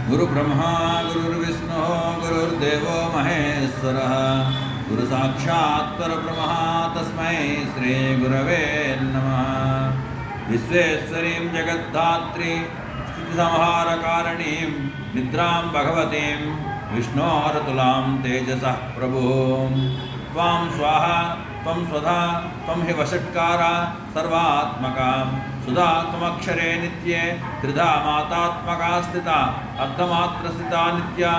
गुरुब्रह्मा गुरुर्विष्णुः गुरुर्देवो महेश्वरः गुरु साक्षात् परब्रह्म तस्मै श्री गुरवे नमः। विश्वेश्वरीं जगद्धात्रीं स्थितिसंहारकारिणीं निद्रां भगवतीं विष्णोरतुलां तेजसः प्रभुं त्वां स्वाहा त्वं स्वधा त्वं हि वषट्कारा सर्वात्मका सुधा त्वमक्षरे नित्ये त्रिधा मातात्मका स्थिता अर्धमात्रस्थिता नित्या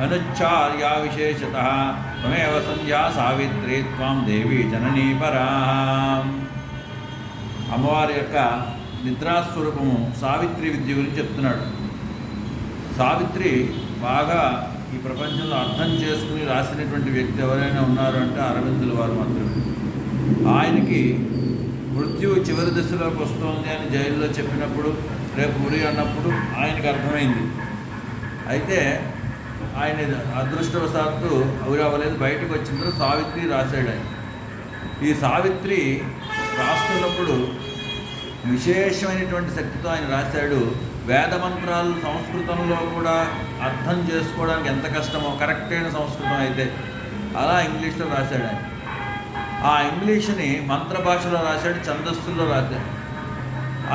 अनुच्चार्या विशेषतः त्वमेव संध्या सावित्री त्वां देवी जननी परा। అమ్మవారి యొక్క నిద్రాస్వరూపము సావిత్రి విద్య గురించి చెప్తున్నాడు. సావిత్రి బాగా ఈ ప్రపంచంలో అర్థం చేసుకుని రాసినటువంటి వ్యక్తి ఎవరైనా ఉన్నారు అంటే అరవిందుల వారు మాత్రమే. ఆయనకి మృత్యువు చివరి దశలోకి వస్తుంది అని జైల్లో చెప్పినప్పుడు, రేపు ఉరి అన్నప్పుడు ఆయనకు అర్థమైంది. అయితే ఆయన అదృష్టవశాత్తు ఉరి అవ్వలేదు, బయటకు వచ్చిన తర్వాత సావిత్రి రాశాడు. ఆయన ఈ సావిత్రి రాస్తున్నప్పుడు విశేషమైనటువంటి శక్తితో ఆయన రాశాడు. వేదమంత్రాలు సంస్కృతంలో కూడా అర్థం చేసుకోవడానికి ఎంత కష్టమో, కరెక్ట్ అయిన సంస్కృతం అయితే అలా ఇంగ్లీష్లో రాశాడు ఆయన. ఆ ఇంగ్లీష్ని మంత్ర భాషలో రాశాడు, ఛందస్సుల్లో రాశాడు.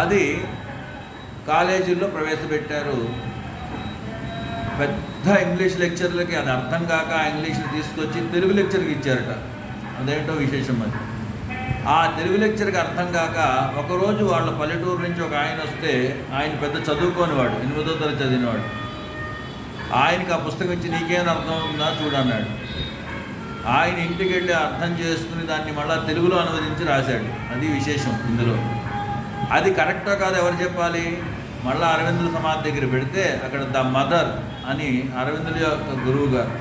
అది కాలేజీల్లో ప్రవేశపెట్టారు. పెద్ద ఇంగ్లీష్ లెక్చర్లకి అది అర్థం కాక ఆ ఇంగ్లీష్ని తీసుకొచ్చి తెలుగు లెక్చర్కి ఇచ్చారట. అదేంటో విశేషం అది. ఆ తెలుగు లెక్చర్కి అర్థం కాక ఒకరోజు వాళ్ళ పల్లెటూరు నుంచి ఒక ఆయన వస్తే, ఆయన పెద్ద చదువుకోనివాడు, 8వ తరగతి చదివినవాడు. ఆయనకి ఆ పుస్తకం ఇచ్చి నీకేమైనా అర్థం అవుతుందా చూడన్నాడు. ఆయన ఇంటికి వెళ్ళి అర్థం చేసుకుని దాన్ని మళ్ళీ తెలుగులో అనువదించి రాశాడు. అది విశేషం ఇందులో. అది కరెక్టో కాదు ఎవరు చెప్పాలి? మళ్ళీ అరవిందుల సమాధి దగ్గర పెడితే అక్కడ ద మదర్ అని అరవిందుల యొక్క గురువు గారు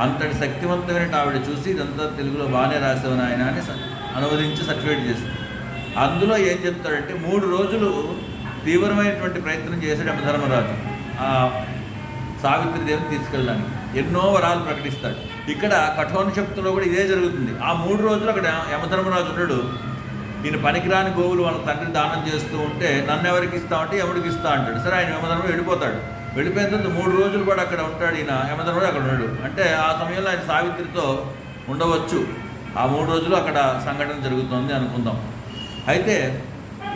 అంతటి శక్తివంతమైన ఆవిడ చూసి ఇదంతా తెలుగులో బాగానే రాసేవని ఆయన అని అనువదించి సర్టిఫికేట్ చేశాడు. అందులో ఏం చెప్తాడంటే 3 రోజులు తీవ్రమైనటువంటి ప్రయత్నం చేశాడు యమధర్మరాజు ఆ సావిత్రిదేవిని తీసుకెళ్ళడానికి. ఎన్నో వరాలు ప్రకటిస్తాడు. ఇక్కడ కఠోపనిషత్తులో కూడా ఇదే జరుగుతుంది. ఆ 3 రోజులు అక్కడ యమధర్మరాజు ఉన్నాడు. ఈయన పనికిరాని గోవులు వాళ్ళ తండ్రి దానం చేస్తూ ఉంటే నన్ను ఎవరికి ఇస్తామంటే యముడికి ఇస్తా అంటాడు. సరే, ఆయన యమధర్మరాజు వెళ్ళిపోతాడు. వెళ్ళిపోయిన తర్వాత 3 రోజులు కూడా అక్కడ ఉంటాడు. ఈయన యమధర్మరాజు అక్కడ ఉన్నాడు. అంటే ఆ సమయంలో ఆయన సావిత్రితో ఉండవచ్చు. ఆ 3 రోజులు అక్కడ సంఘటన జరుగుతుంది అనుకుందాం. అయితే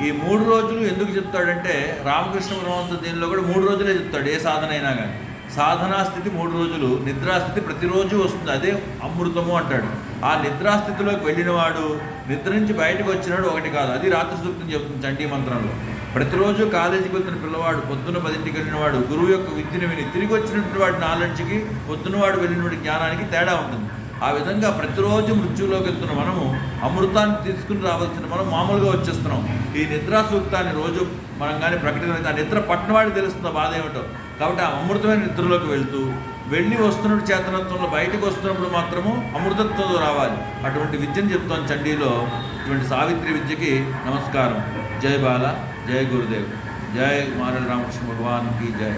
ఈ 3 రోజులు ఎందుకు చెప్తాడంటే రామకృష్ణ పరమహంస దీనిలో కూడా 3 రోజులే చెప్తాడు. ఏ సాధన అయినా కానీ సాధనా స్థితి 3 రోజులు, నిద్రాస్థితి ప్రతిరోజు వస్తుంది. అదే అమృతము అంటాడు. ఆ నిద్రాస్థితిలోకి వెళ్ళినవాడు, నిద్ర నుంచి బయటకు వచ్చినాడు ఒకటి కాదు. అది రాత్రి సూక్తం చెప్తుంది చండీ మంత్రంలో. ప్రతిరోజు కాలేజీకి వెళ్తున్న పిల్లవాడు, పొద్దున్న 10ంటికి వెళ్ళినవాడు గురువు యొక్క విద్యను విని తిరిగి వచ్చినటువంటి వాడి నాలెడ్జ్కి, పొద్దున్నవాడు వెళ్ళినవాడి జ్ఞానానికి తేడా ఉంటుంది. ఆ విధంగా ప్రతిరోజు మృత్యువులోకి వెళ్తున్న మనము అమృతాన్ని తీసుకుని రావాల్సిన మనం మామూలుగా వచ్చేస్తున్నాం. ఈ నిద్రా సూక్తాన్ని రోజు మనం కానీ ప్రకటన, ఆ నిద్ర పట్టినవాడికి తెలుస్తున్న బాధ ఏమిటో. కాబట్టి ఆ అమృతమైన నిద్రలోకి వెళ్ళి వస్తున్నప్పుడు చేతనత్వంలో బయటకు వస్తున్నప్పుడు మాత్రము అమృతత్వంతో రావాలి. అటువంటి విద్యను చెప్తాను చండీలో. ఇటువంటి సావిత్రి విద్యకి నమస్కారం. జై బాల, జై గురుదేవ్, జై మారల్ రామకృష్ణ భగవాన్కి జై.